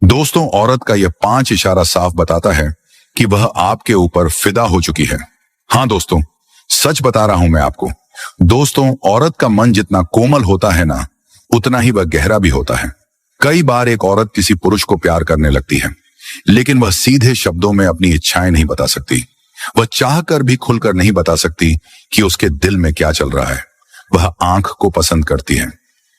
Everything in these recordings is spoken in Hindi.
दोस्तों, औरत का यह 5 इशारा साफ बताता है कि वह आपके ऊपर फिदा हो चुकी है। हाँ दोस्तों, सच बता रहा हूं मैं आपको। दोस्तों, औरत का मन जितना कोमल होता है ना, उतना ही वह गहरा भी होता है। कई बार एक औरत किसी पुरुष को प्यार करने लगती है, लेकिन वह सीधे शब्दों में अपनी इच्छाएं नहीं बता सकती। वह चाह कर भी खुलकर नहीं बता सकती कि उसके दिल में क्या चल रहा है। वह आंख को पसंद करती है।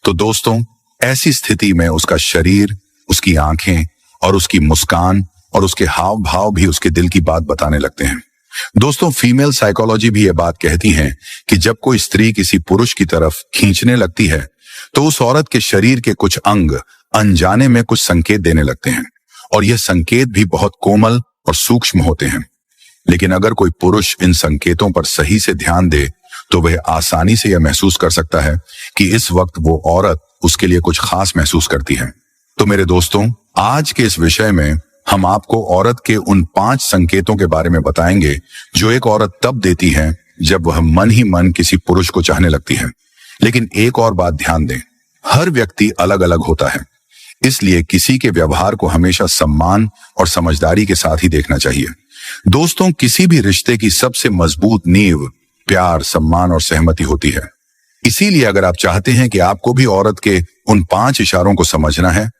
तो दोस्तों, ऐसी स्थिति में उसका शरीर, उसकी आंखें और उसकी मुस्कान और उसके हाव भाव भी उसके दिल की बात बताने लगते हैं। दोस्तों, फीमेल साइकोलॉजी भी ये बात कहती है कि जब कोई स्त्री किसी पुरुष की तरफ खींचने लगती है, तो उस औरत के शरीर के कुछ अंग अनजाने में कुछ संकेत देने लगते हैं, और यह संकेत भी बहुत कोमल और सूक्ष्म होते हैं। लेकिन अगर कोई पुरुष इन संकेतों पर सही से ध्यान दे, तो वह आसानी से यह महसूस कर सकता है कि इस वक्त वो औरत उसके लिए कुछ खास महसूस करती है। तो मेरे दोस्तों, आज के इस विषय में हम आपको औरत के उन 5 संकेतों के बारे में बताएंगे जो एक औरत तब देती है जब वह मन ही मन किसी पुरुष को चाहने लगती है। लेकिन एक और बात ध्यान दें, हर व्यक्ति अलग अलग होता है, इसलिए किसी के व्यवहार को हमेशा सम्मान और समझदारी के साथ ही देखना चाहिए। दोस्तों, किसी भी रिश्ते की सबसे मजबूत नींव प्यार, सम्मान और सहमति होती है। इसीलिए अगर आप चाहते हैं कि आपको भी औरत के उन 5 इशारों को समझना है,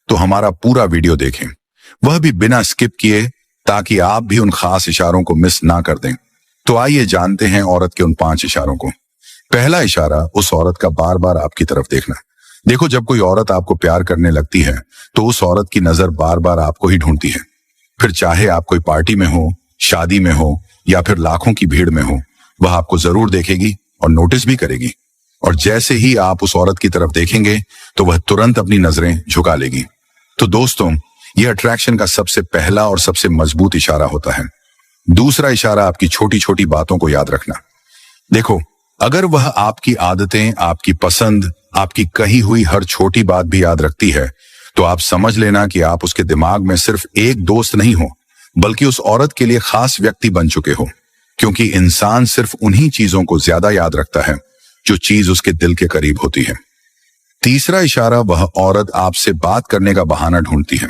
तो हमारा पूरा वीडियो देखें, वह भी बिना स्किप किए, ताकि आप भी उन खास इशारों को मिस ना कर दें। तो आइए जानते हैं औरत के उन 5 इशारों को। पहला इशारा, उस औरत का बार बार आपकी तरफ देखना। देखो, जब कोई औरत आपको प्यार करने लगती है, तो उस औरत की नजर बार बार आपको ही ढूंढती है। फिर चाहे आप कोई पार्टी में हो, शादी में हो या फिर लाखों की भीड़ में हो, वह आपको जरूर देखेगी और नोटिस भी करेगी। और जैसे ही आप उस औरत की तरफ देखेंगे, तो वह तुरंत अपनी नजरें झुका लेगी। तो दोस्तों, यह अट्रैक्शन का सबसे पहला और सबसे मजबूत इशारा होता है। दूसरा इशारा, आपकी छोटी छोटी बातों को याद रखना। देखो, अगर वह आपकी आदतें, आपकी पसंद, आपकी कही हुई हर छोटी बात भी याद रखती है, तो आप समझ लेना कि आप उसके दिमाग में सिर्फ एक दोस्त नहीं हो, बल्कि उस औरत के लिए खास व्यक्ति बन चुके हो। क्योंकि इंसान सिर्फ उन्हीं चीजों को ज्यादा याद रखता है जो चीज उसके दिल के करीब होती है। तीसरा इशारा, वह औरत आपसे बात करने का बहाना ढूंढती है।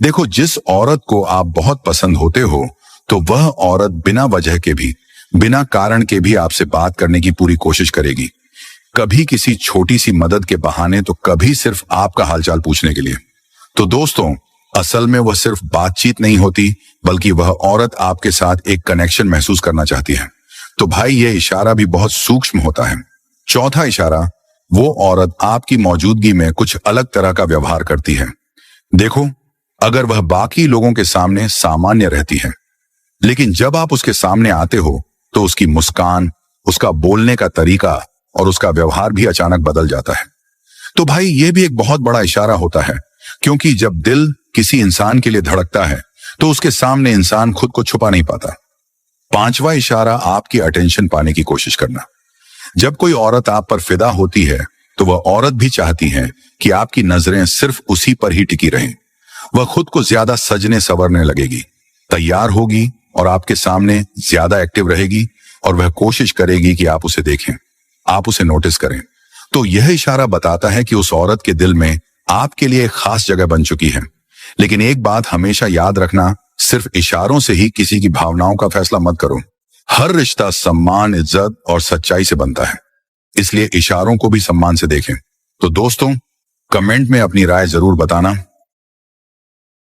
देखो, जिस औरत को आप बहुत पसंद होते हो, तो वह औरत बिना वजह के भी, बिना कारण के भी आपसे बात करने की पूरी कोशिश करेगी। कभी किसी छोटी सी मदद के बहाने, तो कभी सिर्फ आपका हालचाल पूछने के लिए। तो दोस्तों, असल में वह सिर्फ बातचीत नहीं होती, बल्कि वह औरत आपके साथ एक कनेक्शन महसूस करना चाहती है। तो भाई, यह इशारा भी बहुत सूक्ष्म होता है। चौथा इशारा, वो औरत आपकी मौजूदगी में कुछ अलग तरह का व्यवहार करती है। देखो, अगर वह बाकी लोगों के सामने सामान्य रहती है, लेकिन जब आप उसके सामने आते हो, तो उसकी मुस्कान, उसका बोलने का तरीका और उसका व्यवहार भी अचानक बदल जाता है। तो भाई, यह भी एक बहुत बड़ा इशारा होता है, क्योंकि जब दिल किसी इंसान के लिए धड़कता है, तो उसके सामने इंसान खुद को छुपा नहीं पाता। पांचवा इशारा, आपकी अटेंशन पाने की कोशिश करना। जब कोई औरत आप पर फिदा होती है, तो वह औरत भी चाहती है कि आपकी नजरें सिर्फ उसी पर ही टिकी रहें। वह खुद को ज्यादा सजने संवरने लगेगी, तैयार होगी और आपके सामने ज्यादा एक्टिव रहेगी, और वह कोशिश करेगी कि आप उसे देखें, आप उसे नोटिस करें। तो यह इशारा बताता है कि उस औरत के दिल में आपके लिए एक खास जगह बन चुकी है। लेकिन एक बात हमेशा याद रखना, सिर्फ इशारों से ही किसी की भावनाओं का फैसला मत करो। हर रिश्ता सम्मान, इज्जत और सच्चाई से बनता है, इसलिए इशारों को भी सम्मान से देखें। तो दोस्तों, कमेंट में अपनी राय जरूर बताना।